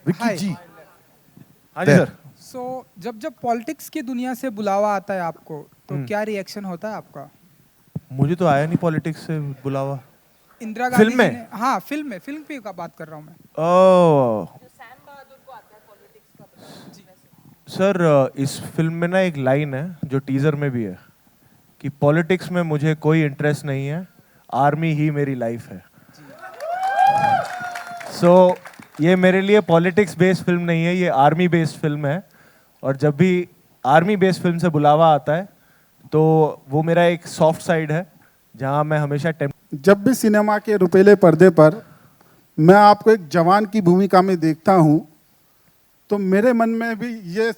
विक्की जी। हाँ जी सर। सो जब जब पॉलिटिक्स की दुनिया से बुलावा आता है आपको तो क्या रिएक्शन होता है आपका? मुझे तो आया नहीं पॉलिटिक्स से बुलावा। इंदिरा गांधी फिल्म जी में? ने, हाँ फिल्म में, फिल्म की का बात कर रहा हूँ मैं। ओह सर, इस फिल्म में ना एक लाइन है जो टीजर में भी है कि पॉलिटिक्स में मुझे कोई इंटरेस्ट नहीं है, आर्मी ही मेरी लाइफ है। सो ये मेरे लिए पॉलिटिक्स बेस्ड फिल्म नहीं है, ये आर्मी बेस्ड फिल्म है। और जब भी आर्मी बेस्ड फिल्म से बुलावा आता है तो वो मेरा एक सॉफ्ट साइड है जहां मैं हमेशा जब भी सिनेमा के रुपीले पर्दे पर मैं आपको एक जवान की भूमिका में देखता हूं तो मेरे मन में भी ये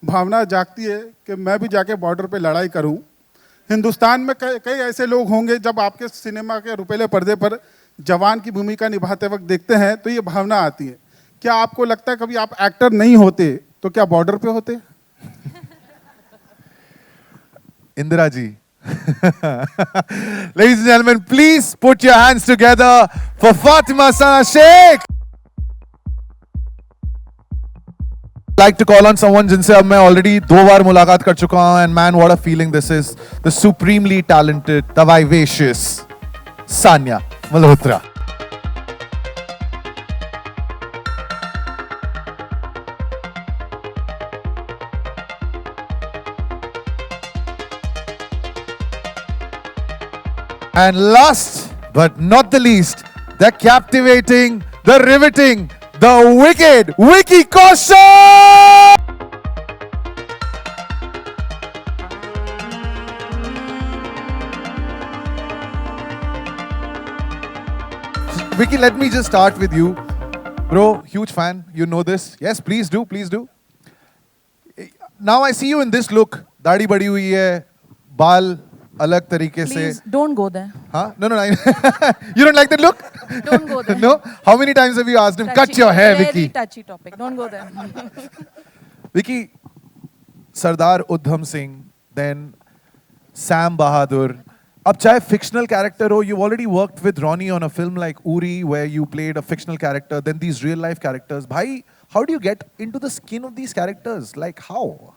भावना जागती है कि मैं भी जाके बॉर्डर पे लड़ाई करूं। हिंदुस्तान में कई ऐसे लोग होंगे जब आपके सिनेमा के रुपीले पर्दे पर जवान की भूमिका निभाते वक्त देखते हैं तो ये भावना आती है। क्या आपको लगता है कभी आप एक्टर नहीं होते तो क्या बॉर्डर पे होते? Indira ji. Ladies and gentlemen, please put your hands together for Fatima, Sanya, Shaikh. Like to call on someone जिनसे अब मैं already 2 बार मुलाकात कर चुका हूं, and man, what a feeling this is. The supremely talented, the vivacious Sanya Malhotra. And last but not the least, the captivating, the riveting, the wicked Vicky Kaushal! Vicky, let me just start with you. Bro, huge fan. You know this. Yes, please do, please do. Now I see you in this look. दाढ़ी बड़ी हुई है, बाल अलग तरीके से. Please don't go there. Huh? No. You don't like that look? Don't go there. No? How many times have you asked him, cut your hair, Vicky? Very touchy topic. Don't go there. Vicky, Sardar Udham Singh, then Sam Bahadur. अब चाहे fictional character हो, you've already worked with Ronnie on a film like Uri, where you played a fictional character, then these real life characters. Bhai, how do you get into the skin of these characters? Like how?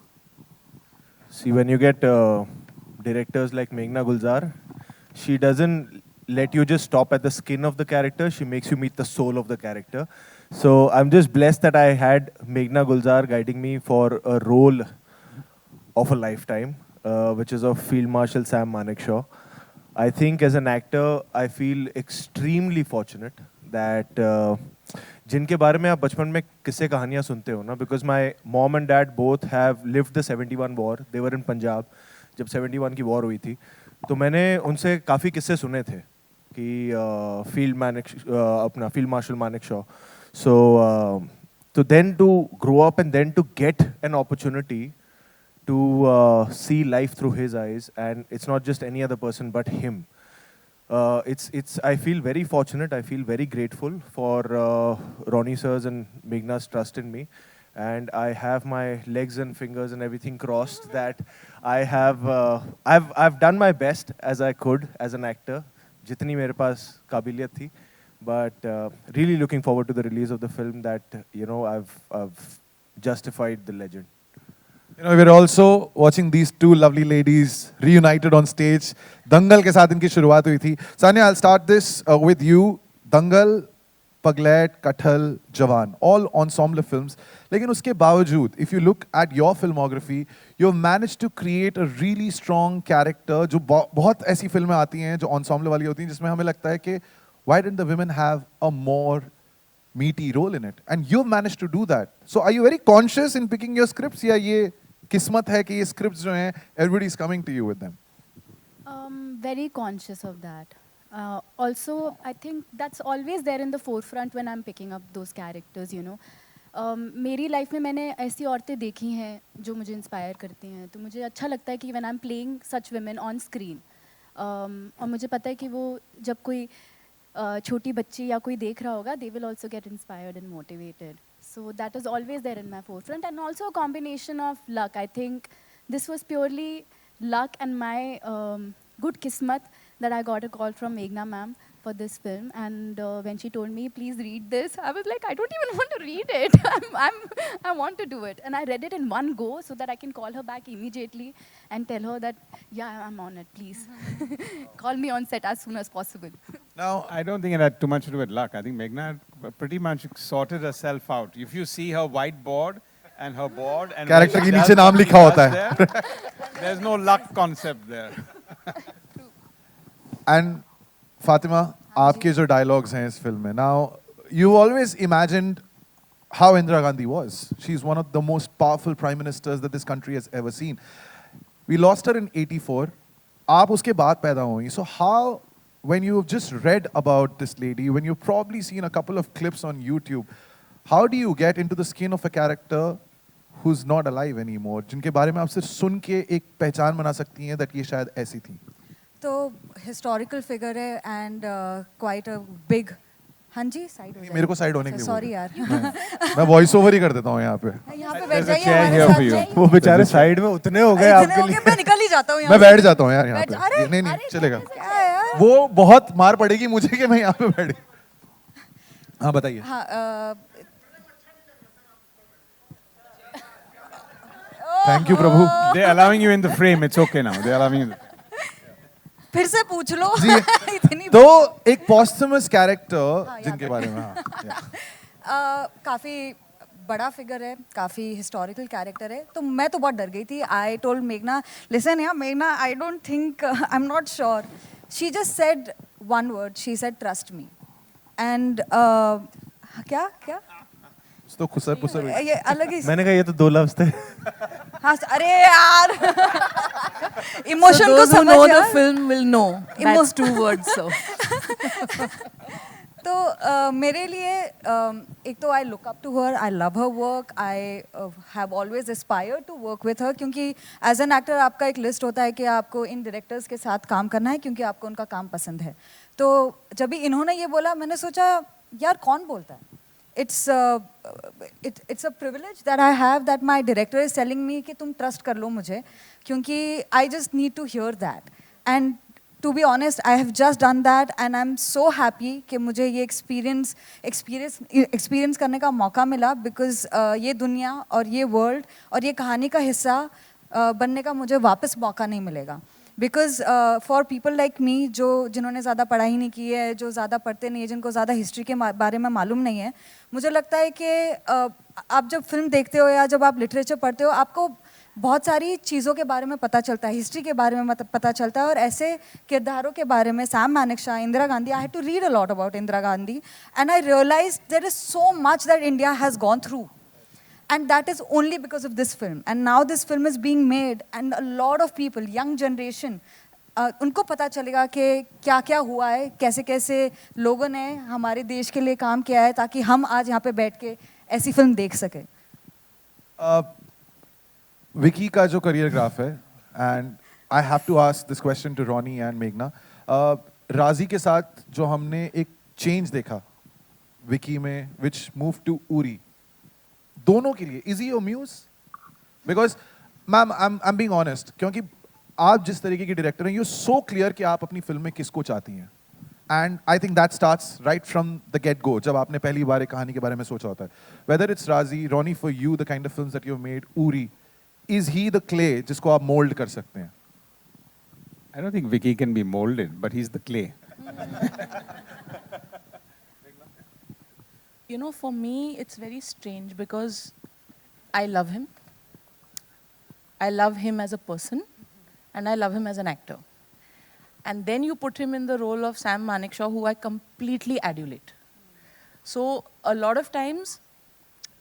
See, when you get directors like Meghna Gulzar, she doesn't let you just stop at the skin of the character, she makes you meet the soul of the character. So I'm just blessed that I had Meghna Gulzar guiding me for a role of a lifetime, which is of Field Marshal Sam Manekshaw. I think as an actor, I feel extremely fortunate that जिनके बारे में आप बचपन में किस्से कहानियाँ सुनते हो ना, because my mom and dad both have lived the 71 war. They were in Punjab जब 71 की वॉर हुई थी, तो मैंने उनसे काफ़ी किस्से सुने थे कि field marshal Manekshaw. So to then to grow up and then to get an opportunity to see life through his eyes, and it's not just any other person but him. I feel very fortunate. I feel very grateful for Ronnie sirs and Meghna's trust in me, and I have my legs and fingers and everything crossed that I've done my best as I could as an actor, jitni mere paas kabiliyat thi, but really looking forward to the release of the film that I've justified the legend. You know, we're also watching these two lovely ladies reunited on stage. Dangal के साथ इनकी शुरुआत हुई थी. Sanya, I'll start this with you. Dangal, Paglet, Kathal, Jawan, all ensemble films. लेकिन उसके बावजूद, if you look at your filmography, you've managed to create a really strong character. जो बहुत ऐसी फिल्में आती हैं जो ensemble वाली होती हैं जिसमें हमें लगता है कि why didn't the women have a more meaty role in it? And you've managed to do that. So are you very conscious in picking your scripts, या ये किस्मत है कि ये scripts जो हैं everybody is coming to you with them? Very conscious of that. Also, I think that's always there in the forefront when I'm picking up those characters, you know. मेरी life में मैंने ऐसी औरतें देखी हैं जो मुझे इंस्पायर करती हैं, तो मुझे अच्छा लगता है कि when I'm playing such women on screen, और मुझे पता है कि वो जब कोई छोटी बच्ची या कोई देख रहा होगा, they will also get inspired and motivated. So that is always there in my forefront, and also a combination of luck. I think this was purely luck and my good kismat that I got a call from Meghna ma'am for this film, and when she told me, please read this, I was like, I don't even want to read it. I want to do it. And I read it in one go so that I can call her back immediately and tell her that, yeah, I'm on it, please. Call me on set as soon as possible. Now, I don't think it had too much to do with luck. I think Meghna pretty much sorted herself out. If you see her whiteboard and her board and Character what she के नीचे does, नाम what she लिखा होता does है. there, there's no luck concept there. and Fatima, आपके जो dialogues हैं इस film में. Now, you always imagined how Indira Gandhi was. She's one of the most powerful prime ministers that this country has ever seen. We lost her in '84. आप उसके बाद पैदा हुई. So how, when you've just read about this lady, when you've probably seen a couple of clips on YouTube, how do you get into the skin of a character who's not alive anymore, जिनके बारे में आप सिर्फ सुन के एक पहचान बना सकती हैं that ये शायद ऐसी थी? तो हिस्टोरिकल फिगर है एंड क्वाइट अ बिग. हाँ जी, साइड हो जाइए. मेरे को साइड होने के लिए सॉरी यार. मैं वॉइस ओवर ही कर देता हूँ यहाँ पे. यहाँ पे बैठ There's a जाइए chair हमारे here साथ for you. जाइए. वो बेचारे साइड में उतने हो गए इतने आपके हो लिए. गए, मैं निकल ही जाता हूँ यहाँ मैं से. बैठ जाता हूँ यार यहाँ बैठ- पे. अरे, नहीं नहीं अरे, चलेगा. क्या है यार? वो बहुत मार पड़ेगी मुझे कि मैं यहाँ पे बैठ. हाँ बताइए. हाँ, thank you Prabhu. They're allowing you in the frame. It's okay now. They're allowing you. फिर से पूछ लो. जी. इतनी तो एक posthumous कैरेक्टर याद जिनके है। बारे में हाँ, yeah. काफ़ी बड़ा फिगर है, काफ़ी हिस्टोरिकल कैरेक्टर है. तो मैं तो बहुत डर गई थी. आई टोल्ड मेघना, लिसन यार मेघना, I don't think, I am not sure. She just said one word, she said trust me. And क्या क्या तो खुसर पुसर हुई. ये अलग ही. मैंने कहा ये तो 2 लफ्ज थे. हाँ, अरे यार. इमोशन So को those who समझ know the यार. film will know. That's 2 words. So तो मेरे लिए एक तो I look up to her, I love her work, I have always aspired to work with her. क्योंकि एज एन एक्टर आपका एक लिस्ट होता है कि आपको इन डायरेक्टर्स के साथ काम करना है क्योंकि आपको उनका काम पसंद है. तो जब भी इन्होंने ये बोला, मैंने सोचा यार कौन बोलता है. it's a privilege that I have that my director is telling me कि तुम trust कर लो मुझे, क्योंकि I just need to hear that. And to be honest, I have just done that and I'm so happy कि मुझे ये experience करने का मौका मिला, because ये दुनिया और ये world और ये कहानी का हिस्सा बनने का मुझे वापस मौका नहीं मिलेगा. Because for people like me, जिन्होंने ज़्यादा पढ़ाई नहीं की है, जो ज़्यादा पढ़ते नहीं है, जिनको ज़्यादा हिस्ट्री के बारे में मालूम नहीं है, मुझे लगता है कि आप जब फिल्म देखते हो या जब आप लिटरेचर पढ़ते हो, आपको बहुत सारी चीज़ों के बारे में पता चलता है, हिस्ट्री के बारे में पता चलता है. और ऐसे किरदारों के बारे में, Sam Manekshaw, Indira Gandhi, I had to read a lot about Indira Gandhi and I realise there is so much that India has gone through. And that is only because of this film. And now this film is being made and a lot of people, young generation, उनको पता चलेगा कि क्या क्या हुआ है, कैसे कैसे लोगों ने हमारे देश के लिए काम किया है, ताकि हम आज यहाँ पे बैठ के ऐसी फिल्म देख सकें. विकी का जो करियर ग्राफ है, and I have to ask this question to Ronnie and मेघना. राजी के साथ जो हमने एक चेंज देखा विकी में, विच मूव टू उरी, दोनों के लिए is he your muse? Because ma'am I am being honest, क्योंकि आप जिस तरीके की डायरेक्टर हैं, यू सो क्लियर कि आप अपनी फिल्म में किसको चाहती हैं. And I think that starts right from the get go, जब आपने पहली बार एक कहानी के बारे में सोचा होता है. वेदर इट्स राजी, Ronnie, for you the kind of films that you have made, Uri, is he the clay जिसको आप मोल्ड कर सकते हैं? I don't think Vicky can be molded, but he's the clay. you know, for me, it's very strange because I love him. I love him as a person, and I love him as an actor. And then you put him in the role of Sam Manekshaw, who I completely adulate. So a lot of times,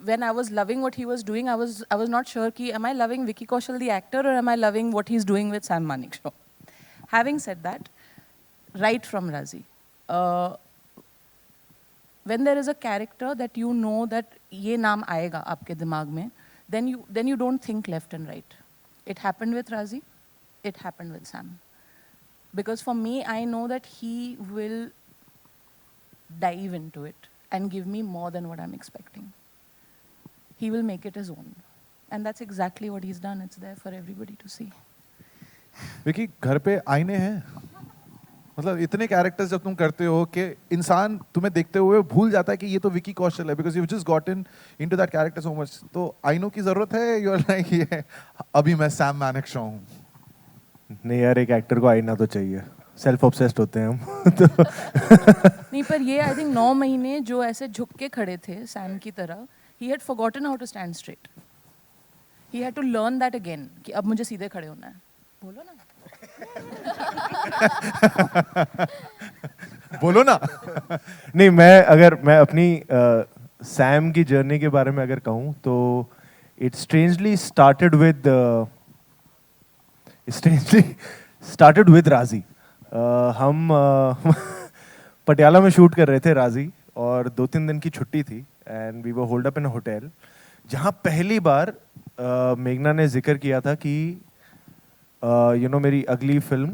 when I was loving what he was doing, I was not sure ki, am I loving Vicky Kaushal the actor, or am I loving what he's doing with Sam Manekshaw? Having said that, right from Razi, when there is a character that you know that ये नाम आएगा आपके दिमाग में, then you don't think left and right. It happened with Razi, it happened with Sam. Because for me, I know that he will dive into it and give me more than what I'm expecting. He will make it his own. And that's exactly what he's done. It's there for everybody to see. Vicky, घर पे आईने हैं? मतलब इतने characters जब तुम करते हो कि इंसान तुम्हें देखते हुए भूल जाता है कि ये तो विकी कौशल है, because you just gotten into that character so much. तो आई नो की जरूरत है, यू आर लाइक ये अभी मैं सैम मानेकशॉ हूँ. नहीं यार, एक एक्टर को आईना तो चाहिए. सेल्फ ऑब्सेस्ड होते हैं हम. तो नहीं, पर ये आई थिंक 9 महीने जो ऐसे झुक के खड़े थे सैम की तरह, he had forgotten how to stand straight. He had to learn that again कि अब मुझे सीधे खड़े होना है. बोलो ना. बोलो ना. नहीं, मैं अपनी सैम की जर्नी के बारे में अगर कहूँ तो इट स्ट्रेंजली स्टार्टेड विद राजी. हम पटियाला में शूट कर रहे थे राजी, और 2-3 दिन की छुट्टी थी and we were holed up in a hotel, जहाँ पहली बार मेघना ने जिक्र किया था कि मेरी अगली film,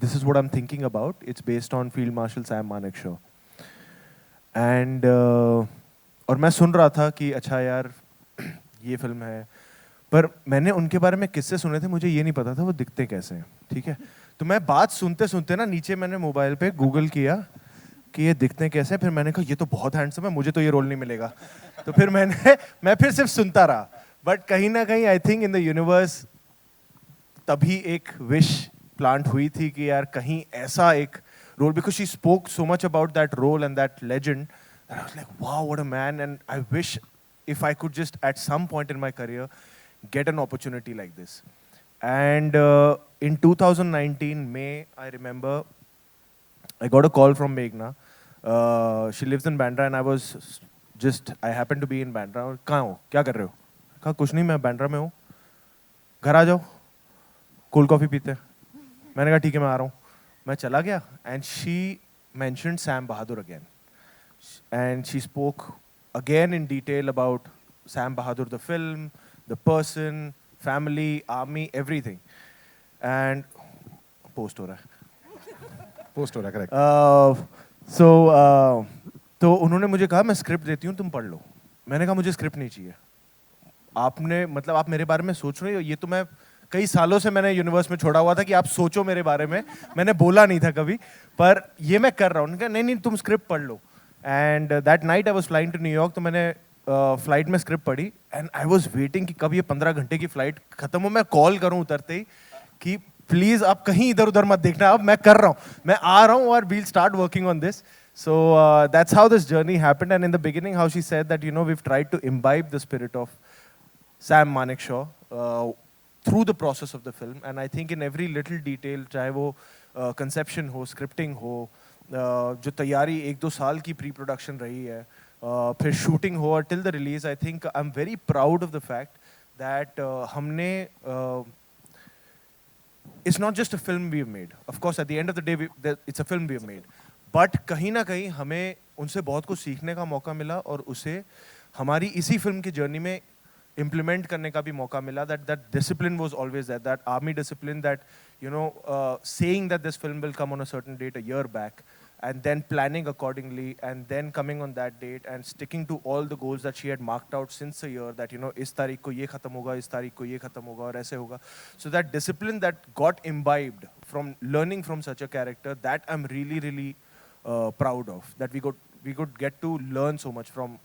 this is what I am thinking about, it's based on field marshal Sam Manekshaw. And और मैं सुन रहा था कि अच्छा यार ये फिल्म है, पर मैंने उनके बारे में किस्से सुने थे, मुझे ये नहीं पता था वो दिखते कैसे हैं. ठीक है, तो मैं बात सुनते सुनते ना नीचे मैंने मोबाइल पे गूगल किया कि ये दिखते कैसे हैं. फिर मैंने कहा ये तो बहुत हैंडसम है, मुझे तो ये रोल नहीं मिलेगा. तो फिर मैं फिर सिर्फ सुनता रहा. बट कहीं ना कहीं I think in the universe तभी एक विश प्लांट हुई थी कि यार कहीं ऐसा एक role, because she spoke so much about that role and that legend, I was like wow what a man, and I wish if I could just at some point in my career get an opportunity like this. And in 2019 May, I remember I got a call from Meghna. She lives in Bandra and I happened to be in Bandra. कहाँ हो, क्या कर रहे हो? कहा कुछ नहीं, मैं बैंड्रा में हूँ, घर आ जाओ, कोल्ड कॉफ़ी पीते हैं. मैंने कहा ठीक है मैं आ रहा हूँ. मैं चला गया and she mentioned Sam Bahadur again, and she spoke again in detail about Sam Bahadur, the film, the person, family, army, everything. And post हो रहा है. पोस्ट हो रहा है, करेक्ट. तो उन्होंने मुझे कहा मैं स्क्रिप्ट देती हूँ, तुम पढ़ लो. मैंने कहा मुझे स्क्रिप्ट नहीं चाहिए. आपने मतलब आप मेरे बारे में सोच रहे हो, ये तो मैं कई सालों से मैंने यूनिवर्स में छोड़ा हुआ था कि आप सोचो मेरे बारे में, मैंने बोला नहीं था कभी, पर ये मैं कर रहा हूँ. उन्होंने कहा नहीं नहीं तुम स्क्रिप्ट पढ़ लो. And that night I was flying to New York, तो मैंने फ्लाइट में स्क्रिप्ट पढ़ी एंड आई वाज वेटिंग कि कब ये 15 घंटे की फ्लाइट खत्म हो, मैं कॉल करूं उतरते ही कि प्लीज आप कहीं इधर उधर मत देखना, अब मैं कर रहा हूं, मैं आ रहा हूं और we'll start working on this. So that's how this journey happened, and in the beginning how she said that we've tried to imbibe the spirit of Sam Manekshaw through the process of the film, and I think in every little detail, चाहे वो conception हो, scripting हो, जो तैयारी 1-2 साल की pre production रही है, फिर शूटिंग हो और till the release, I think I am very proud of the fact that हमने it's not just a film we have made, of course at the end of the day it's a film we have made, but कहीं ना कहीं हमें उनसे बहुत कुछ सीखने का मौका मिला और उसे हमारी इसी फिल्म की जर्नी में implement करने का भी मौका मिला. That discipline was always there, that army discipline, that saying that this film will come on a certain date a year back and then planning accordingly and then coming on that date and sticking to all the goals that she had marked out since a year, that इस तारीख को ये खत्म होगा, इस तारीख को ये खत्म होगा और ऐसे होगा. So that discipline that got imbibed from learning from such a character, that I'm really proud of, that we could get to learn so much from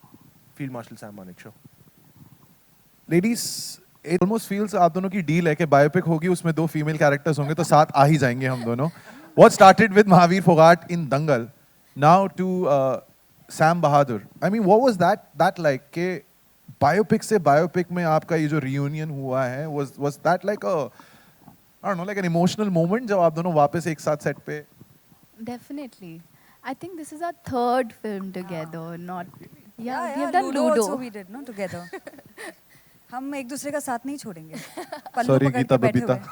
Field Marshal Sam Manekshaw. Ladies, it almost feels आप दोनों की deal है कि biopic होगी, उसमें 2 female characters होंगे तो साथ आ ही जाएंगे हम दोनों. What started with Mahavir Phogat in Dangal, now to Sam Bahadur. I mean what was that like के बायोपिक से बायोपिक में आपका ये जो रियूनियन हुआ है, was that like a I don't know, like an emotional moment जब आप दोनों वापस एक साथ सेट पे? Definitely. I think this is our 3rd film together. Not Yeah, we have done Ludo Ludo. also we did, no, together. हम एक दूसरे का साथ नहीं छोड़ेंगे. पल्लू Sorry, पकड़ गीता के बैठे बबीता. हुए.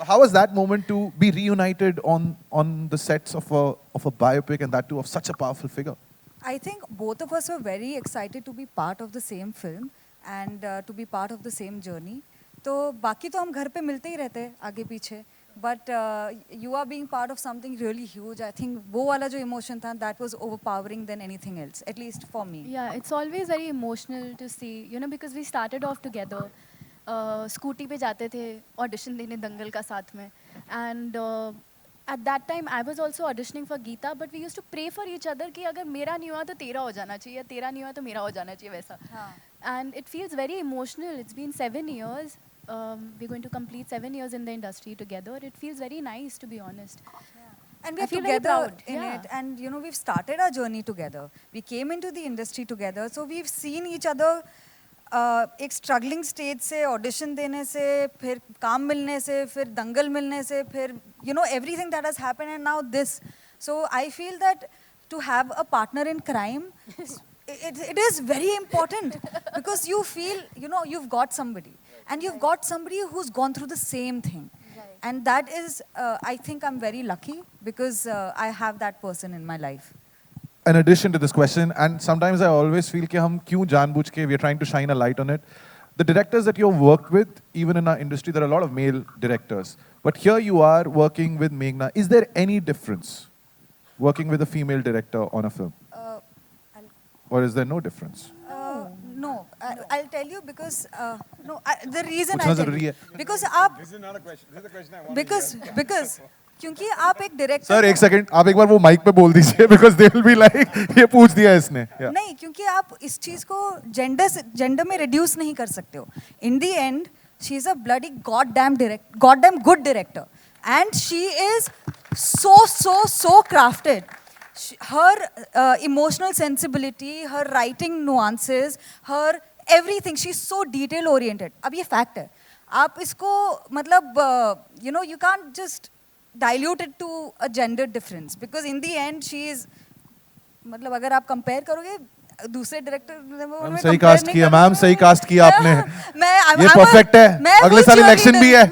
How was that moment to be reunited on the sets of a biopic, and that too of such a powerful figure? I think both of us were very excited to be part of the same film and to be part of the same journey. तो बाकी तो हम घर पे मिलते ही रहते हैं आगे पीछे, but you are being part of something really huge. I think वो वाला जो emotion था, that was overpowering than anything else, at least for me. Yeah, it's always very emotional to see, because we started off together. Scooty पे जाते थे audition देने दंगल का साथ में, and at that time I was also auditioning for Geeta, but we used to pray for each other कि अगर मेरा नहीं हुआ तो तेरा हो जाना चाहिए, तेरा नहीं हुआ तो मेरा हो जाना चाहिए वैसा. And it feels very emotional. It's been 7 years. We're going to complete 7 years in the industry together. It feels very nice, to be honest. And I we're feel very together proud, in yeah. it. And you know, we've started our journey together. We came into the industry together. So we've seen each other एक struggling stage से audition देने से फिर काम मिलने से फिर दंगल मिलने से फिर you know everything that has happened and now this so I feel that to have a partner in crime it is very important because you feel you know you've got somebody and you've got somebody who's gone through the same thing and that is I think I'm very lucky because I have that person in my life. In addition to this question, and sometimes I always feel कि हम क्यों जानबूझ के we are trying to shine a light on it. The directors that you've worked with, even in our industry, there are a lot of male directors. But here you are working with Meghna. Is there any difference working with a female director on a film? Or is there no difference? No, I'll tell you because no, the reason पूछना I'll tell जरूरी you है. because आप This is not a question. This is the question I want to hear. because क्योंकि आप एक director sir एक second आप एक बार वो माइक पे बोल दीजिए because they will be like ये पूछ दिया इसने. Yeah. नहीं क्योंकि आप इस चीज को जेंडर में रिड्यूस नहीं कर सकते हो. In the end she is a bloody god damn good director and she is so crafted. Her emotional sensibility, her writing nuances, her everything, she's so detail oriented. अब ये fact है. आप इसको मतलब you know you can't just dilute it to a gender difference because in the end she is मतलब अगर आप compare करोगे दूसरे डायरेक्टर मैम सही कास्ट किया मैम सही कास्ट किया आपने. मैं ये परफेक्ट है. अगले साल इलेक्शन भी है.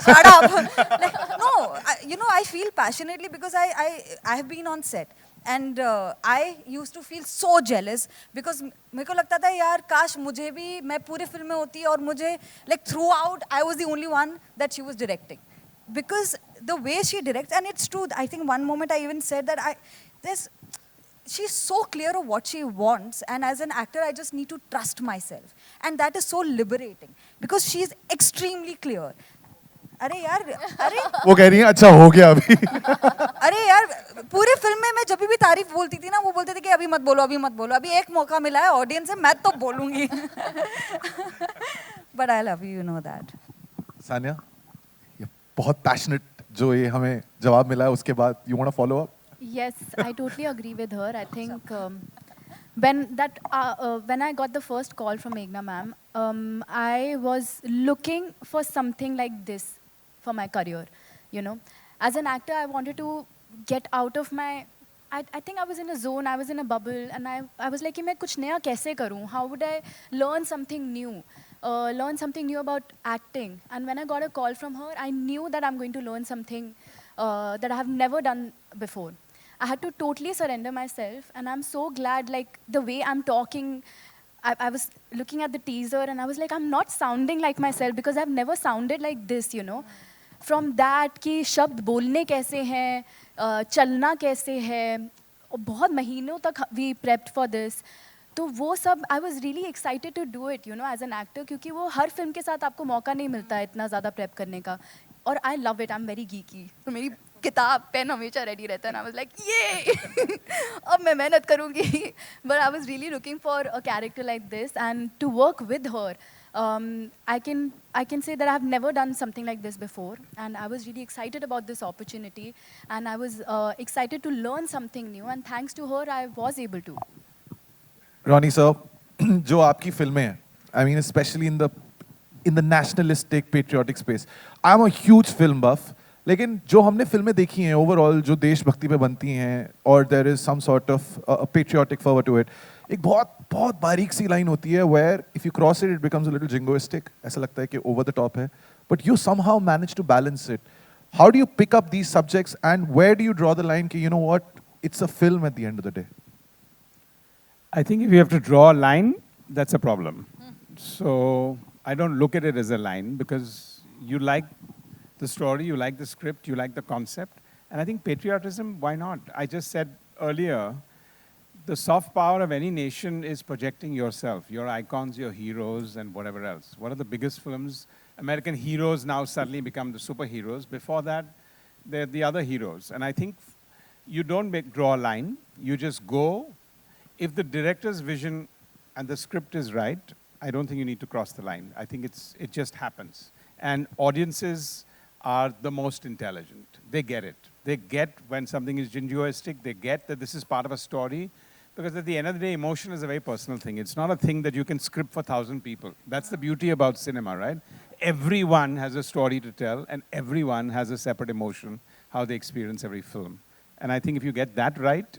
Shut up. No, you know I feel passionately because I have been on set and I used to feel so jealous because मेरे को लगता था यार काश मुझे भी मैं पूरे फिल्म में होती और मुझे like throughout I was the only one that she was directing because the way she directs and it's true. I think one moment I even said that she's so clear of what she wants and as an actor I just need to trust myself and that is so liberating because she is extremely clear. अरे यार अरे वो कह रही है अच्छा हो गया अभी. अरे यार पूरे फिल्म में मैं जब भी तारीफ बोलती थी ना वो बोलते थे कि अभी मत बोलो अभी एक मौका मिला है ऑडियंस से मैं तो बोलूंगी. But I love you know that. Sanya ये बहुत पैशनेट जो ये हमें जवाब मिला है उसके बाद you want to follow up. Yes, I totally agree with her. I think when I got the first call from Meghna ma'am, I was looking for something like this for my career. You know, as an actor, I wanted to get out of my. I think I was in a zone. I was in a bubble, and I was like, मैं कुछ नया कैसे करूँ? How would I learn something new? Learn something new about acting. And when I got a call from her, I knew that I'm going to learn something that I have never done before. I had to totally surrender myself, and I'm so glad, like, the way I'm talking, I was looking at the teaser, and I was like, I'm not sounding like myself, because I've never sounded like this, you know. From that, कि शब्द बोलने कैसे हैं, चलना कैसे है, और बहुत महीनों तक we prepped for this. तो वो सब, I was really excited to do it, you know, as an actor, क्योंकि वो हर फिल्म के साथ आपको मौका नहीं मिलता है इतना ज़्यादा prep करने का. और I love it, I'm very geeky. तो मेरी किताब पेन हमेशा रेडी रहता है. I was like, ये अब मैं मेहनत करूँगी. But I was really looking for a character like this, and to work with her, I can say that I've never done something like this before, and I was really excited about this opportunity, and I was excited to learn something new, and thanks to her, I was able to. Ronnie sir, जो आपकी फिल्में हैं, I mean especially in the nationalistic patriotic space, I'm a huge film buff. लेकिन जो हमने फिल्में देखी हैं ओवरऑल जो देशभक्ति पे बनती हैं और there is some sort of patriotic fervour to it, एक बहुत बहुत बारीक सी लाइन होती है where if you cross it becomes a little jingoistic. ऐसा लगता है कि ओवर द टॉप है, but you somehow manage to balance it. How do you pick up these subjects and where do you draw the line कि you know what, it's a film at the end of the day? I think if you have to draw a line, that's a problem. So I don't look at it as a line because you like the story, you like the script, you like the concept. And I think patriotism, why not? I just said earlier, the soft power of any nation is projecting yourself, your icons, your heroes, and whatever else. One of the biggest films, American heroes now suddenly become the superheroes. Before that, They're the other heroes. And I think you don't draw a line. You just go. If the director's vision and the script is right, I don't think you need to cross the line. I think it just happens. And audiences are the most intelligent. They get it. They get when something is jingoistic. They get that this is part of a story. Because at the end of the day, emotion is a very personal thing. It's not a thing that you can script for 1,000 people. That's the beauty about cinema, right? Everyone has a story to tell, and everyone has a separate emotion, how they experience every film. And I think if you get that right,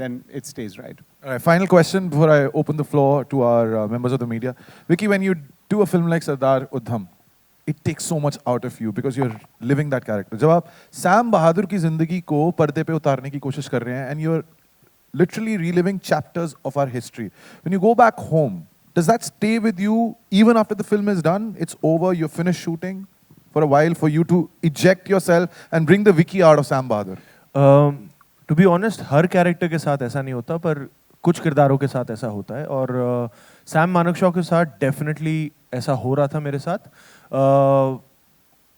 then it stays right. All right, final question before I open the floor to our members of the media. Vicky, when you do a film like Sardar Udham, it takes so much out of you because you're living that character. जब आप Sam बहादुर की जिंदगी को पर्दे पे उतारने की कोशिश कर रहे हैं, and you're literally reliving chapters of our history. When you go back home, does that stay with you even after the film is done? It's over, you're finished shooting for a while for you to eject yourself and bring the Vicky out of Sam Bahadur? To be honest, her character के साथ ऐसा नहीं होता, पर कुछ किरदारों के साथ ऐसा होता है. और सैम मानेकशॉ के साथ डेफिनेटली ऐसा हो रहा था मेरे साथ.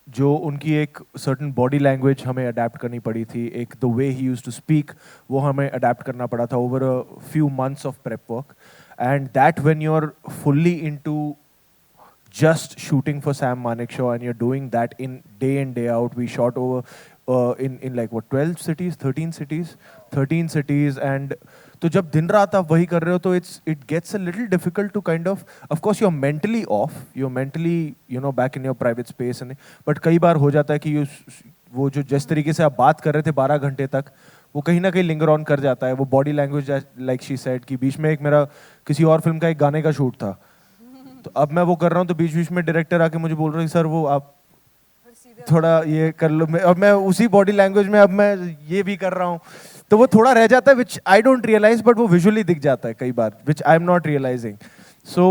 जो उनकी एक सर्टन बॉडी लैंग्वेज हमें अडेप्ट करनी पड़ी थी, एक the way he used to speak, वो हमें अडेप्ट करना पड़ा था over a few months of prep work. And that when you are fully into just shooting for Sam Manekshaw and you're doing that in day in day out. We shot over in like what 12 cities, 13 cities, and तो जब दिन रात आप वही कर रहे हो तो it gets a little difficult to kind of course you're mentally off, you're mentally back in your private space, and but कई बार हो जाता है कि वो जो जिस तरीके से आप बात कर रहे थे 12 घंटे तक, वो कहीं ना कहीं लिंगर ऑन कर जाता है. वो body language like she said कि बीच में एक मेरा किसी और फिल्म का एक गाने का शूट था, तो अब मैं वो कर रहा हूँ तो बीच बीच में डायरेक्टर आके मुझे बोल रहे हैं सर वो आप थोड़ा ये कर लो. अब मैं उसी बॉडी लैंग्वेज में अब मैं ये भी कर रहा हूँ, तो वो थोड़ा रह जाता है विच आई डोंट रियलाइज, बट वो विजुअली दिख जाता है कई बार विच आई एम नॉट रियलाइजिंग. सो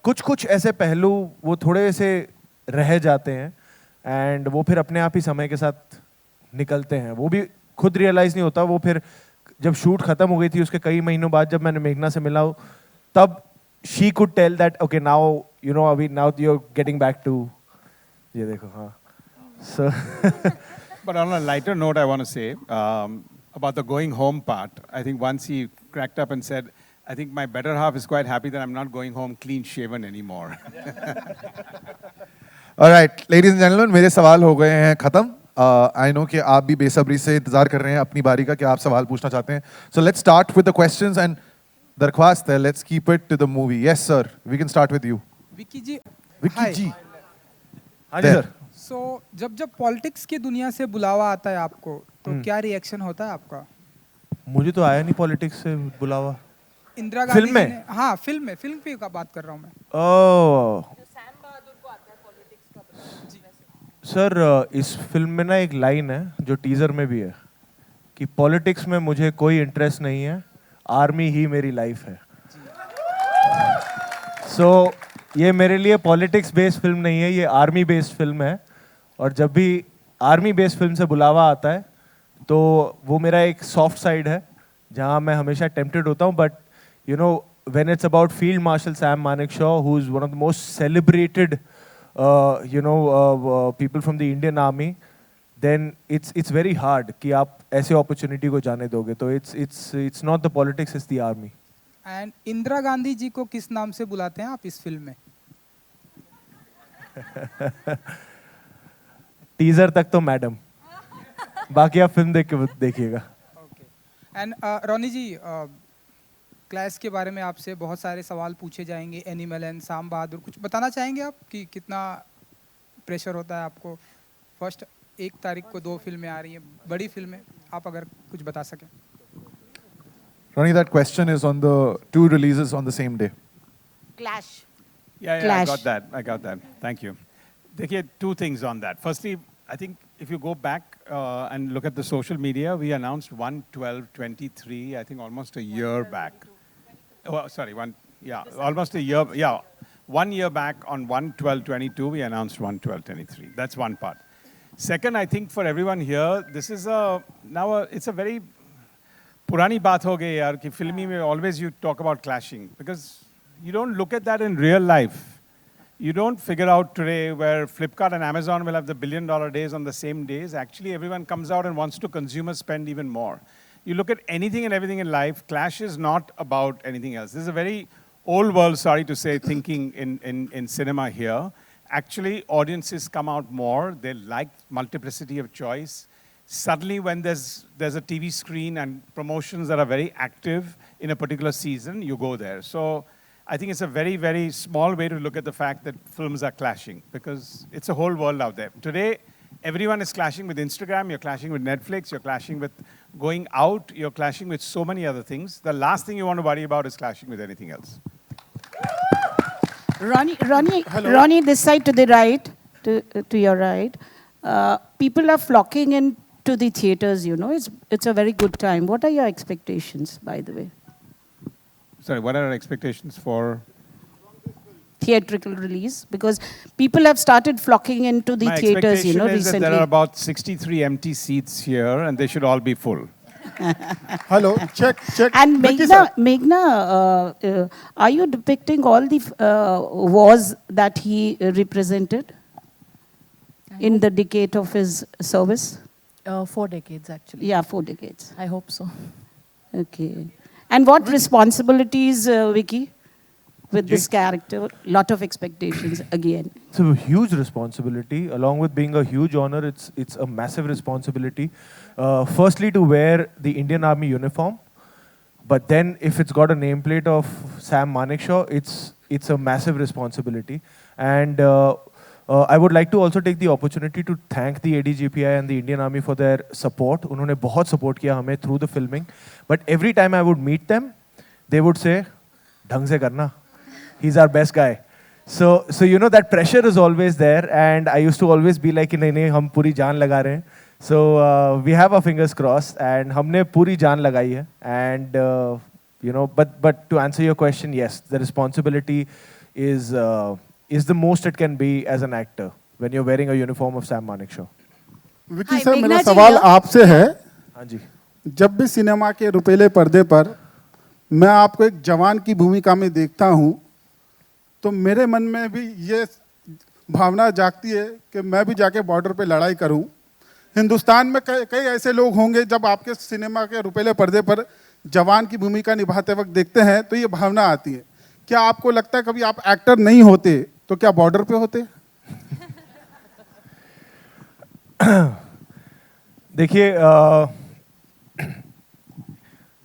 कुछ ऐसे पहलू वो थोड़े से रह जाते हैं एंड वो फिर अपने आप ही समय के साथ निकलते हैं. वो भी खुद रियलाइज नहीं होता. वो फिर जब शूट खत्म हो गई थी उसके कई महीनों बाद जब मैंने मेघना से मिला तब she could tell that okay now now you're getting back to ये देखो. हाँ. So But on a lighter note, I want to say about the going home part. I think once he cracked up and said, I think my better half is quite happy that I'm not going home clean shaven anymore. All right, ladies and gentlemen, मेरे सवाल हो गए हैं खत्म. I know कि आप भी बेसब्री से इंतजार कर रहे हैं अपनी बारी का कि आप सवाल पूछना चाहते हैं. So let's start with the questions and दरख्वास्त है, let's keep it to the movie. Yes sir, we can start with you. Vicky ji. Vicky Hi. जी. हाँ जी सर. सो जब पॉलिटिक्स की दुनिया से बुलावा आता है आपको तो क्या रिएक्शन होता है आपका? मुझे तो आया नहीं पॉलिटिक्स से बुलावा. इंदिरा गांधी फिल्म में? हाँ फिल्म पे का बात कर रहा हूँ मैं. ओह सर, इस फिल्म में ना एक लाइन है जो टीजर में भी है कि पॉलिटिक्स में मुझे कोई इंटरेस्ट नहीं है, आर्मी ही मेरी लाइफ है. सो ये मेरे लिए पॉलिटिक्स बेस्ड फिल्म नहीं है, ये आर्मी बेस्ड फिल्म है. और जब भी आर्मी बेस्ड फिल्म से बुलावा आता है तो वो मेरा एक सॉफ्ट साइड है जहाँ मैं हमेशा टेम्प्टेड होता हूँ. But when it's about Field Marshal Sam Manekshaw, who is one of the most celebrated people from the Indian Army, then it's very hard कि आप ऐसे opportunity को जाने दोगे. तो it's not the politics, it's the army. And Indira Gandhi ji को किस नाम से बुलाते हैं आप इस फिल्म में? टीजर तक तो मैडम, बाकी आप फिल्म देख के देखिएगा. एंड रोनी जी, क्लैश के बारे में आपसे बहुत सारे सवाल पूछे जाएंगे. एनिमल एंड साम बहादुर, कुछ बताना चाहेंगे आप कि कितना प्रेशर होता है आपको? फर्स्ट 1 तारीख को 2 फिल्में आ रही हैं, बड़ी फिल्में, आप अगर कुछ बता सकें. Ronnie, that question is on the 2 releases on the same day. Clash. Yeah, Clash. I got that. Thank you. देखिए, 2 things on that. Firstly, I think if you go back and look at the social media, we announced 1/12/23, I think almost a year back. Oh, sorry, almost a year. Yeah, 1 year back on 1/12/22, we announced 1/12/23. That's one part. Second, I think for everyone here, this is it's a very पुरानी बात हो गई यार कि फिल्मी में always you talk about clashing because you don't look at that in real life. You don't figure out today where Flipkart and Amazon will have the billion-dollar days on the same days. Actually, everyone comes out and wants to consumer spend even more. You look at anything and everything in life, clash is not about anything else. This is a very old world, sorry to say, thinking in cinema here. Actually, audiences come out more. They like multiplicity of choice. Suddenly, when there's a TV screen and promotions that are very active in a particular season, you go there. So I think it's a very, very small way to look at the fact that films are clashing, because it's a whole world out there. Today, everyone is clashing with Instagram, you're clashing with Netflix, you're clashing with going out, you're clashing with so many other things. The last thing you want to worry about is clashing with anything else. Ronnie, this side to the right, to your right. People are flocking into the theaters, you know. It's a very good time. What are your expectations, by the way? Sorry, what are our expectations for? Theatrical release, because people have started flocking into the theaters, you know, My expectation is recently. that there are about 63 empty seats here, and they should all be full. Hello, check. And Vicky sir. Meghna, are you depicting all the wars that he represented in the decade of his service? 4 decades, actually. Yeah, 4 decades. I hope so. Okay. And what responsibilities, Vicky, with this character? Lot of expectations again. It's a huge responsibility. Along with being a huge honor, it's a massive responsibility. Firstly, to wear the Indian Army uniform. But then, if it's got a nameplate of Sam Manekshaw, it's a massive responsibility. And I would like to also take the opportunity to thank the ADGPI and the Indian Army for their support. उन्होंने बहुत support किया हमें through the filming. But every time I would meet them, they would say, ढंग से करना. He's our best guy. So you know that pressure is always there, and I used to always be like, नहीं हम पूरी जान लगा रहे हैं. So we have our fingers crossed, and हमने पूरी जान लगाई है. And you know, but to answer your question, yes, the responsibility is the most it can be as an actor when you're wearing a uniform of Sam Manekshaw. Vicky sir, मेरा सवाल आपसे है. हाँ जी. जब भी सिनेमा के रुपीले पर्दे पर मैं आपको एक जवान की भूमिका में देखता हूं, तो मेरे मन में भी ये भावना जागती है कि मैं भी जाके बॉर्डर पे लड़ाई करूं. हिंदुस्तान में कई ऐसे लोग होंगे, जब आपके सिनेमा के रुपीले पर्दे पर जवान की भूमिका निभाते वक्त देखते हैं तो ये भावना आती है. क्या आपको लगता है कभी आप एक्टर नहीं होते तो क्या बॉर्डर पे होते? देखिए,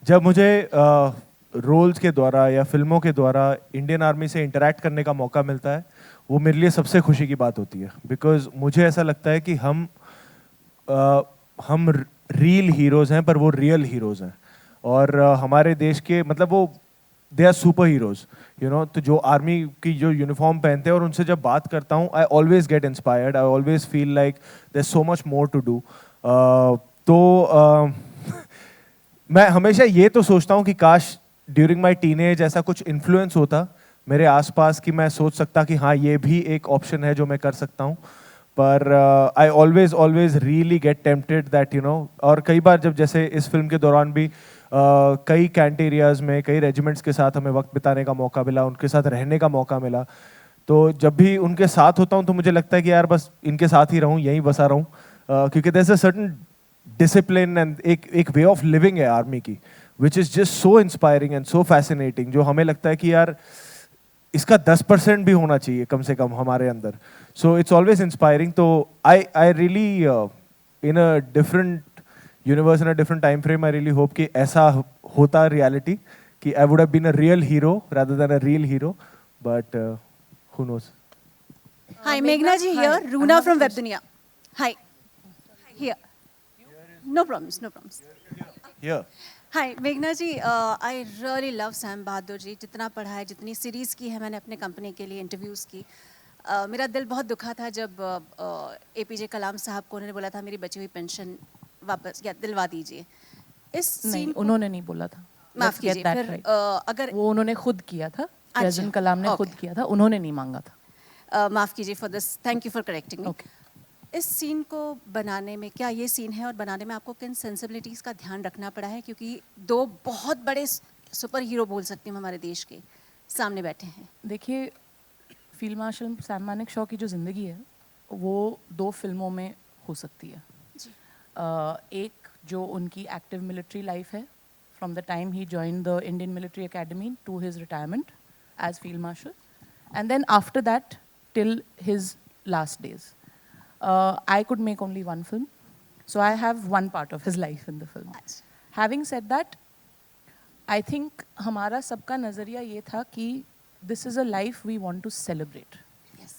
जब मुझे रोल्स के द्वारा या फिल्मों के द्वारा इंडियन आर्मी से इंटरैक्ट करने का मौका मिलता है, वो मेरे लिए सबसे खुशी की बात होती है. बिकॉज मुझे ऐसा लगता है कि हम रियल हीरोज़ हैं, पर वो रियल हीरोज़ हैं. और हमारे देश के मतलब वो they are superheroes, you know. तो जो आर्मी की जो यूनिफॉर्म पहनते हैं और उनसे जब बात करता हूँ, I always get inspired. I always feel like there so much more to do. तो मैं हमेशा ये तो सोचता हूँ कि काश ड्यूरिंग माई टीनेज ऐसा कुछ इन्फ्लुएंस होता मेरे आसपास कि मैं सोच सकता कि हाँ, ये भी एक ऑप्शन है जो मैं कर सकता हूँ. पर I always really get tempted that, you know. और कई बार जब जैसे इस फिल्म के दौरान भी कई कैंट एरियाज़ में कई रेजिमेंट्स के साथ हमें वक्त बिताने का मौका मिला, उनके साथ रहने का मौका मिला. तो जब भी उनके साथ होता हूँ तो मुझे लगता है कि यार बस इनके साथ ही रहूँ, यहीं बसा रहूँ. क्योंकि there is a certain discipline and एक वे ऑफ लिविंग है आर्मी की, which is just so inspiring and so fascinating, जो हमें लगता है कि यार इसका 10% भी होना चाहिए कम से कम हमारे अंदर. So it's always inspiring. तो I really in a different universe, in a different time frame, I really hope कि ऐसा होता रियलिटी, कि I would have been a real hero rather than a real hero, but who knows. Hi, Meghna ji here, Runa from Web Dunia. Hi. Here. No problems. Here. Hi, Meghna ji, I really love Sam Bahadur ji. जितना पढ़ा है, जितनी series की है मैंने अपने company के लिए, इंटरव्यूज़ की. मेरा दिल बहुत दुखा था जब APJ कलाम साहब को उन्होंने बोला था मेरी बची हुई पेंशन वापस या दिलवा दीजिए. इस सीन उन्होंने नहीं बोला था. माफ कीजिए. फिर अगर वो उन्होंने खुद किया था, प्रेसिडेंट कलाम ने खुद किया था, उन्होंने नहीं मांगा था. माफ कीजिए for this, thank you for correcting me. इस सीन को बनाने में, क्या ये सीन है और बनाने में आपको किन सेंसिबिलिटीज़ का ध्यान रखना पड़ा है? क्योंकि 2 बहुत बड़े सुपर हीरो बोल सकती हूँ हमारे देश के सामने बैठे हैं. देखिए, फील्ड मार्शल सैम मानेकशॉ की जो ज़िंदगी है वो 2 फिल्मों में हो सकती है। एक जो उनकी एक्टिव मिलिट्री लाइफ है, from the time he joined the Indian Military Academy to his retirement as field marshal, and then after that till his last days. I could make only one film, so I have one part of his life in the film. Having said that, I think हमारा सबका नज़रिया ये था कि this is a life we want to celebrate. Yes.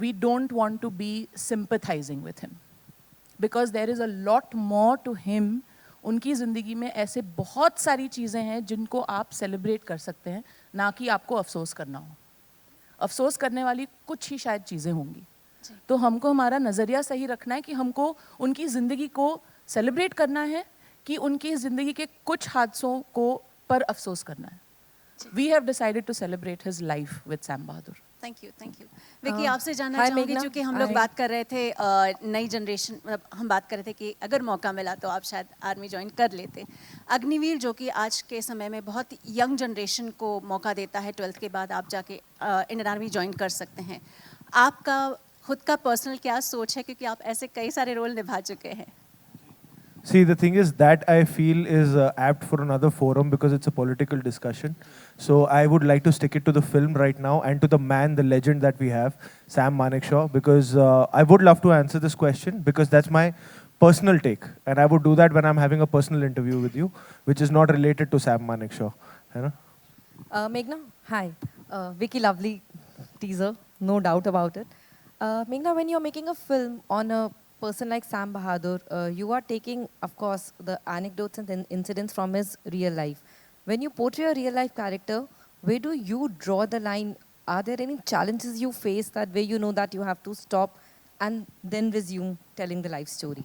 We don't want to be sympathizing with him because there is a lot more to him. उनकी ज़िंदगी में ऐसे बहुत सारी चीज़ें हैं जिनको आप सेलिब्रेट कर सकते हैं, ना कि आपको अफसोस करना हो. अफसोस करने वाली कुछ ही शायद चीज़ें होंगी. तो हमको हमारा नज़रिया सही रखना है कि हमको उनकी ज़िंदगी को सेलिब्रेट करना है कि उनकी ज़िंदगी के कुछ हादसों को पर अफसोस करना है. We have decided to celebrate his life with Sam Bahadur. Thank you. Vicky, आपसे जानना चाहूँगी, क्योंकि हम लोग बात कर रहे थे नई जनरेशन, मतलब हम बात कर रहे थे कि अगर मौका मिला तो आप शायद आर्मी ज्वाइन कर लेते. अग्निवीर जो कि आज के समय में बहुत यंग जनरेशन को मौका देता है, 12th के बाद आप जाके इंडियन आर्मी ज्वाइन कर सकते हैं. आपका खुद का पर्सनल क्या सोच है, क्योंकि आप ऐसे कई सारे रोल निभा चुके हैं? See, the thing is that I feel is apt for another forum because it's a political discussion. So I would like to stick it to the film right now and to the man, the legend that we have, Sam Manekshaw, because I would love to answer this question because that's my personal take. And I would do that when I'm having a personal interview with you, which is not related to Sam Manekshaw. You know? Meghna, hi. Vicky, lovely teaser, no doubt about it. Meghna, when you're making a film on a person like Sam Bahadur, you are taking, of course, the anecdotes and incidents from his real life. When you portray a real life character, where do you draw the line? Are there any challenges you face that where you know that you have to stop and then resume telling the life story?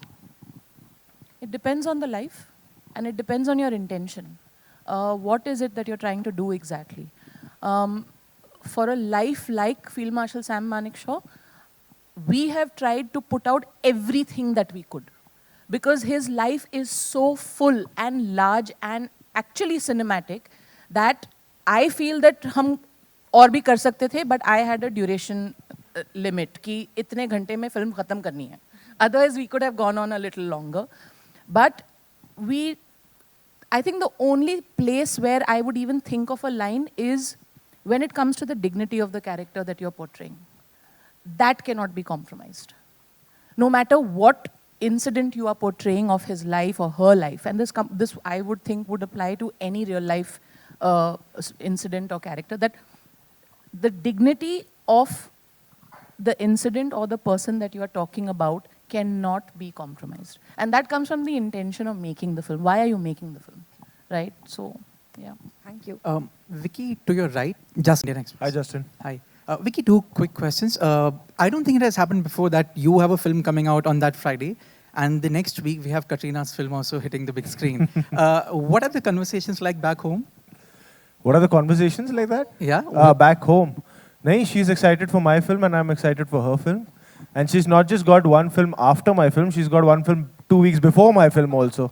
It depends on the life and it depends on your intention. What is it that you're trying to do exactly? For a life like Field Marshal Sam Manekshaw, we have tried to put out everything that we could because his life is so full and large and actually cinematic that I feel that हम और भी कर सकते थे, but I had a duration limit कि इतने घंटे में फिल्म ख़त्म करनी है. Otherwise we could have gone on a little longer. But I think the only place where I would even think of a line is when it comes to the dignity of the character that you're portraying. That cannot be compromised. No matter what incident you are portraying of his life or her life, and this I would think would apply to any real life incident or character, that the dignity of the incident or the person that you are talking about cannot be compromised. And that comes from the intention of making the film. Why are you making the film? Right? So, yeah. Thank you. Vicky, to your right, Justin. Hi, Justin. Hi. Vicky, 2 quick questions. I don't think it has happened before that you have a film coming out on that Friday, and the next week we have Katrina's film also hitting the big screen. What are the conversations like back home? What are the conversations like that? Yeah. Back home. Nahin, she's excited for my film and I'm excited for her film. And she's not just got one film after my film, she's got one film 2 weeks before my film also.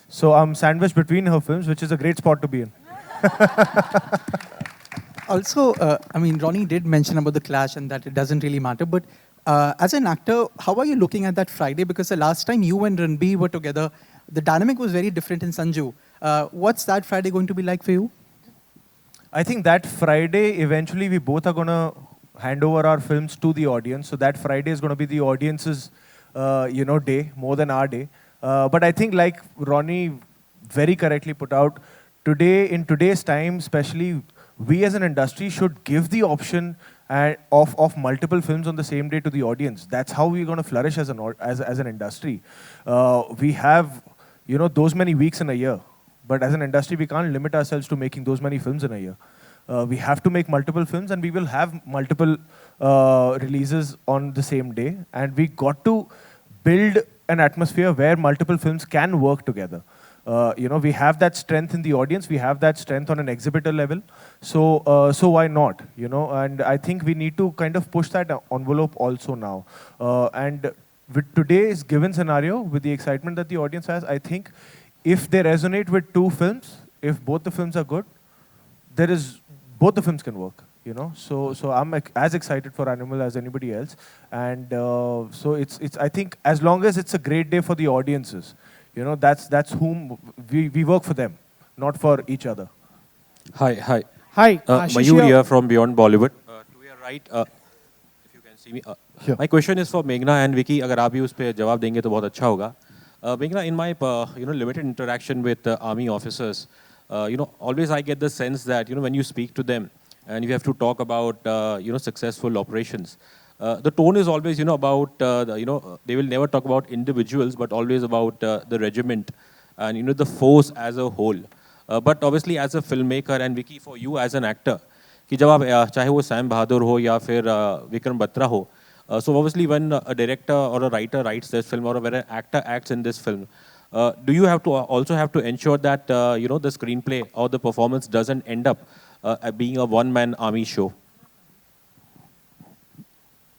So I'm sandwiched between her films, which is a great spot to be in. Also, I mean, Ronnie did mention about the clash and that it doesn't really matter. But as an actor, how are you looking at that Friday? Because the last time you and Ranbir were together, the dynamic was very different in Sanju. What's that Friday going to be like for you? I think that Friday, eventually we both are going to hand over our films to the audience. So that Friday is going to be the audience's, day, more than our day. But I think like Ronnie very correctly put out, in today's time, especially, we as an industry should give the option of multiple films on the same day to the audience. That's how we're going to flourish as an industry. We have, those many weeks in a year. But as an industry, we can't limit ourselves to making those many films in a year. We have to make multiple films and we will have multiple releases on the same day. And we got to build an atmosphere where multiple films can work together. We have that strength in the audience. We have that strength on an exhibitor level. So why not? And I think we need to kind of push that envelope also now. And with today's given scenario, with the excitement that the audience has, I think if they resonate with 2 films, if both the films are good, both the films can work. you know. So I'm as excited for Animal as anybody else, and so it's I think as long as it's a great day for the audiences, you know, that's whom we work for them, not for each other. Hi, hi. Hi, Ashish Mayur here. here from Beyond Bollywood. To your right, if you can see me. Sure. My question is for Meghna and Vicky. अगर आप भी उस पे जवाब देंगे तो बहुत अच्छा होगा. Meghna, in my limited interaction with army officers, always I get the sense that when you speak to them and you have to talk about successful operations, the tone is always about they will never talk about individuals but always about the regiment and the force as a whole. But obviously as a filmmaker and Vicky, for you as an actor, कि जब आप चाहे वो Sam बहादुर हो या फिर विक्रम बत्रा हो, so obviously when a director or a writer writes this film or when an actor acts in this film, do you have to also have to ensure that the screenplay or the performance doesn't end up being a one-man army show?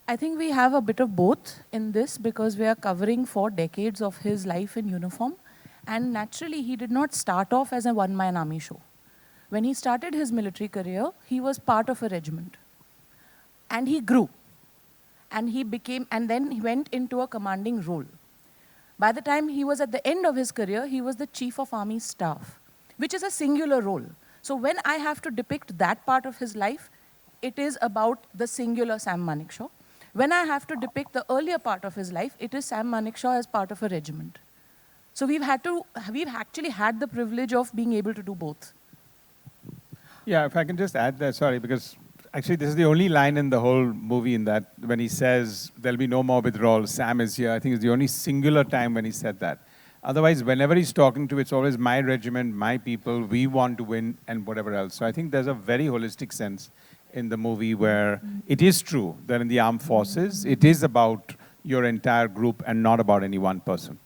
I think we have a bit of both in this because we are covering 4 decades of his life in uniform. And naturally, he did not start off as a one-man army show. When he started his military career, he was part of a regiment. And he grew. And then he went into a commanding role. By the time he was at the end of his career, he was the chief of army staff, which is a singular role. So when I have to depict that part of his life, it is about the singular Sam Manekshaw. When I have to depict the earlier part of his life, it is Sam Manekshaw as part of a regiment. So we've actually had the privilege of being able to do both. Yeah, if I can just add that, sorry, because actually this is the only line in the whole movie in that when he says there'll be no more withdrawal, Sam is here. I think it's the only singular time when he said that. Otherwise, whenever he's talking to, it's always my regiment, my people, we want to win, and whatever else. So I think there's a very holistic sense in the movie where it is true that in the armed forces, it is about your entire group and not about any one person.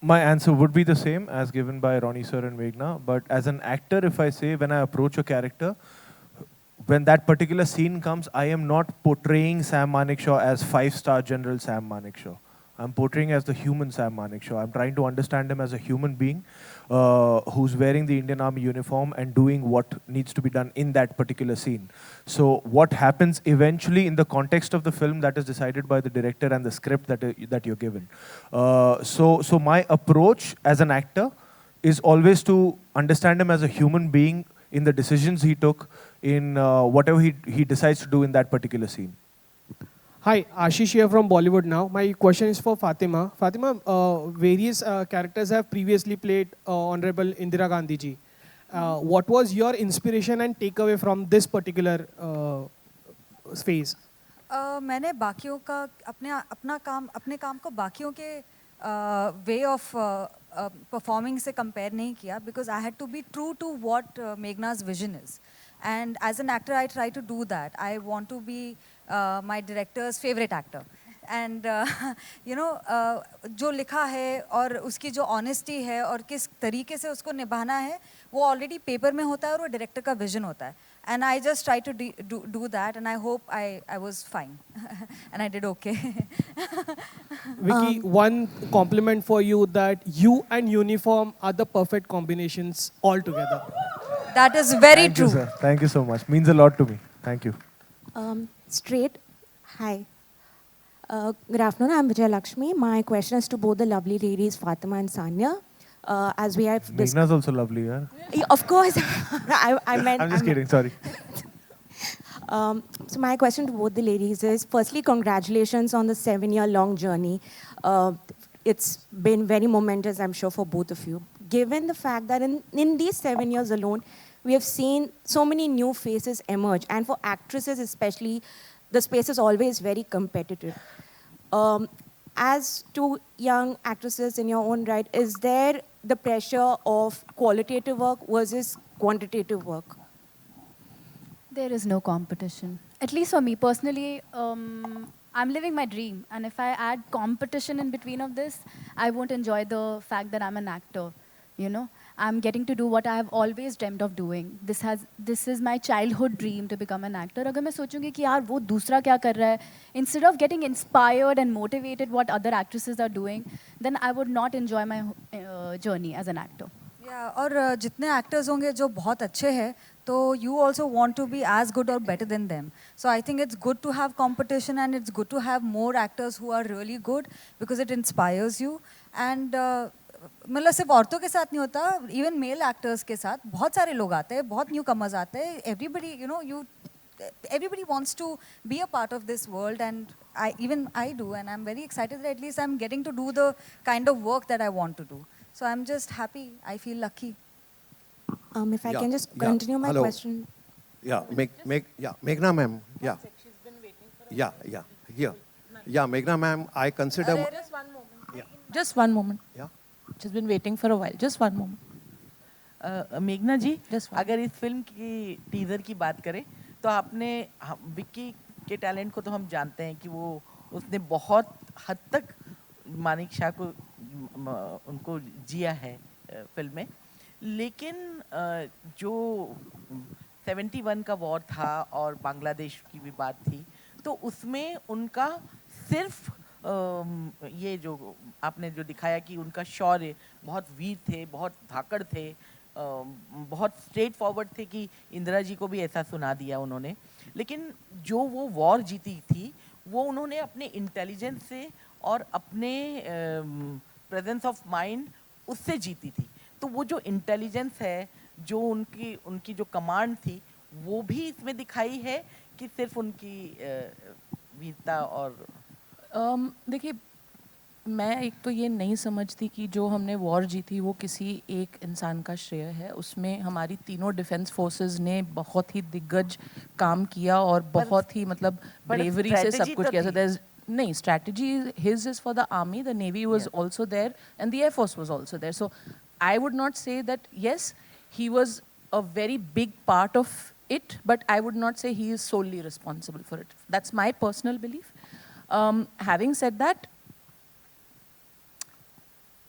My answer would be the same as given by Ronnie sir and Meghna, but as an actor, if I say when I approach a character, when that particular scene comes, I am not portraying Sam Manekshaw as 5-star General Sam Manekshaw. I'm portraying as the human Sam Manekshaw. I'm trying to understand him as a human being who's wearing the Indian Army uniform and doing what needs to be done in that particular scene. So what happens eventually in the context of the film, that is decided by the director and the script that you're given. So my approach as an actor is always to understand him as a human being in the decisions he took, in whatever he decides to do in that particular scene. Hi, Ashish here from Bollywood now. My question is for Fatima. Fatima, various characters have previously played Honorable Indira Gandhi ji. What was your inspiration and takeaway from this particular phase? मैंने बाकियों का अपने काम को बाकियों के way of performing से compare नहीं किया because I had to be true to what Meghna's vision is. And as an actor, I try to do that. I want to be my director's favorite actor. And जो लिखा है और उसकी जो honesty है और किस तरीके से उसको निभाना है, वो already paper में होता है और वो director का vision होता है. And I just try to do that, and I hope I was fine, and I did okay. Vicky, one compliment for you that you and uniform are the perfect combinations altogether. That is very true. Thank you, sir. Thank you so much. Means a lot to me. Thank you. Straight. Hi. Good afternoon. I'm Vijay Lakshmi. My question is to both the lovely ladies, Fatima and Sanya. As we have Meghna's also lovely, yeah? Of course. I meant... I'm just kidding, sorry. So my question to both the ladies is, firstly, congratulations on the 7-year-long journey. It's been very momentous, I'm sure, for both of you. Given the fact that in these 7 years alone, we have seen so many new faces emerge. And for actresses especially, the space is always very competitive. As two young actresses in your own right, is there the pressure of qualitative work versus quantitative work? There is no competition. At least for me personally, I'm living my dream. And if I add competition in between of this, I won't enjoy the fact that I'm an actor. You know, I'm getting to do what I have always dreamt of doing. This is my childhood dream to become an actor. अगर मैं सोचूंगी कि यार वो दूसरा क्या कर रहा है, instead of getting inspired and motivated what other actresses are doing, then I would not enjoy my journey as an actor. या और जितने एक्टर्स होंगे जो बहुत अच्छे हैं तो you also want to be as good और better than them so I think it's good to have competition and it's good to have more actors who are really good because it inspires you and मतलब सिर्फ औरतों के साथ नहीं होता even male actors के साथ बहुत सारे लोग आते हैं बहुत न्यू कमर्स आते हैं everybody you know you everybody wants to be a part of this world and I do and I'm very excited that at least I'm getting to do the kind of work that I want to do so I'm just happy I feel lucky If I can just continue my Hello. question. Meghna ma'am. Here. Yeah, Meghna ma'am, I consider. Just one moment. Yeah. She's been waiting for a while. Just one moment. मेघना जी, अगर इस film की teaser की बात करें तो आपने विक्की के टैलेंट को तो हम जानते हैं कि वो उसने बहुत हद तक मानिक शाह को उनको जिया है फिल्म में, लेकिन जो 71 का वॉर था और बांग्लादेश की भी बात थी तो उसमें उनका सिर्फ ये जो आपने जो दिखाया कि उनका शौर्य, बहुत वीर थे, बहुत धाकड़ थे, बहुत स्ट्रेट फॉरवर्ड थे कि इंदिरा जी को भी ऐसा सुना दिया उन्होंने, लेकिन जो वो वॉर जीती थी वो उन्होंने अपने इंटेलिजेंस से और अपने प्रेजेंस ऑफ माइंड उससे जीती थी। तो वो जो इंटेलिजेंस है, जो उनकी जो कमांड थी, वो भी इसमें दिखाई है कि सिर्फ उनकी वीरता और देखिए, मैं एक तो ये नहीं समझती कि जो हमने वॉर जीती वो किसी एक इंसान का श्रेय है। उसमें हमारी तीनों डिफेंस फोर्सेस ने बहुत ही दिग्गज काम किया और बहुत ही मतलब ब्रेवरी से सब कुछ किया। नहीं, strategy his is for the army, the navy was also there and the air force was also there. So I would not say that yes, he was a very big part of it, but I would not say he is solely responsible for it. That's my personal belief. Having said that,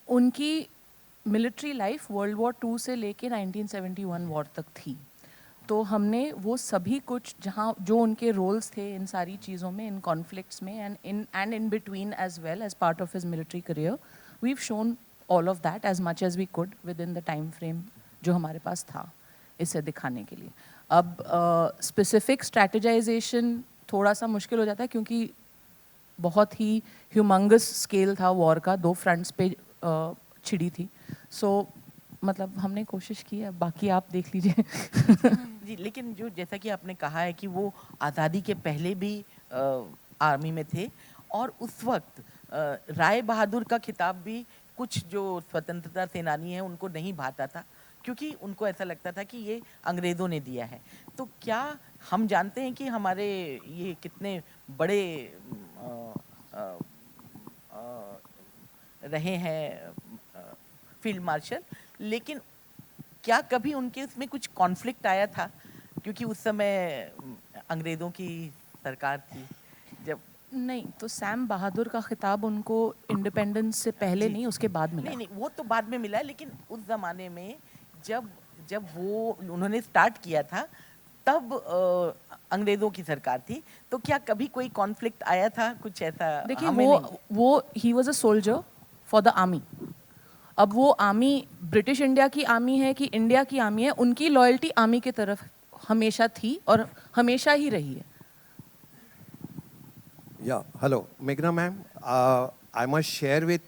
उनकी military life world war 2 से लेके 1971 war तक थी, तो हमने वो सभी कुछ जहाँ जो उनके रोल्स थे इन सारी चीज़ों में, इन कॉन्फ्लिक्ट्स में and in between as well as part of his military career, we have shown all of that as much as we could within the time frame जो हमारे पास था इसे दिखाने के लिए। अब स्पेसिफिक स्ट्रैटेजाइजेशन थोड़ा सा मुश्किल हो जाता है क्योंकि बहुत ही ह्यूमंगस स्केल था वॉर का, 2 फ्रंट्स पे छिड़ी थी। सो मतलब हमने कोशिश की है, बाकी आप देख लीजिए। जी, लेकिन जो जैसा कि आपने कहा है कि वो आज़ादी के पहले भी आर्मी में थे और उस वक्त राय बहादुर का खिताब भी कुछ जो स्वतंत्रता सेनानी हैं उनको नहीं भाता था, क्योंकि उनको ऐसा लगता था कि ये अंग्रेज़ों ने दिया है। तो क्या हम जानते हैं कि हमारे ये कितने बड़े रहे हैं फील्ड मार्शल, लेकिन क्या कभी उनके उसमें कुछ कॉन्फ्लिक्ट आया था, क्योंकि उस समय अंग्रेज़ों की सरकार थी जब? नहीं, तो सैम बहादुर का खिताब उनको इंडिपेंडेंस से पहले नहीं, उसके बाद मिला। नहीं, वो तो बाद में मिला, लेकिन उस ज़माने में जब वो उन्होंने स्टार्ट किया था तब अंग्रेज़ों की सरकार थी, तो क्या कभी कोई कॉन्फ्लिक्ट आया था कुछ ऐसा? देखिए, वो he was a soldier for the army. अब वो आर्मी ब्रिटिश इंडिया की आर्मी है कि इंडिया की आर्मी है, उनकी लॉयल्टी आर्मी की तरफ हमेशा थी और हमेशा ही रही है। Yeah, hello, Meghna ma'am. I must share with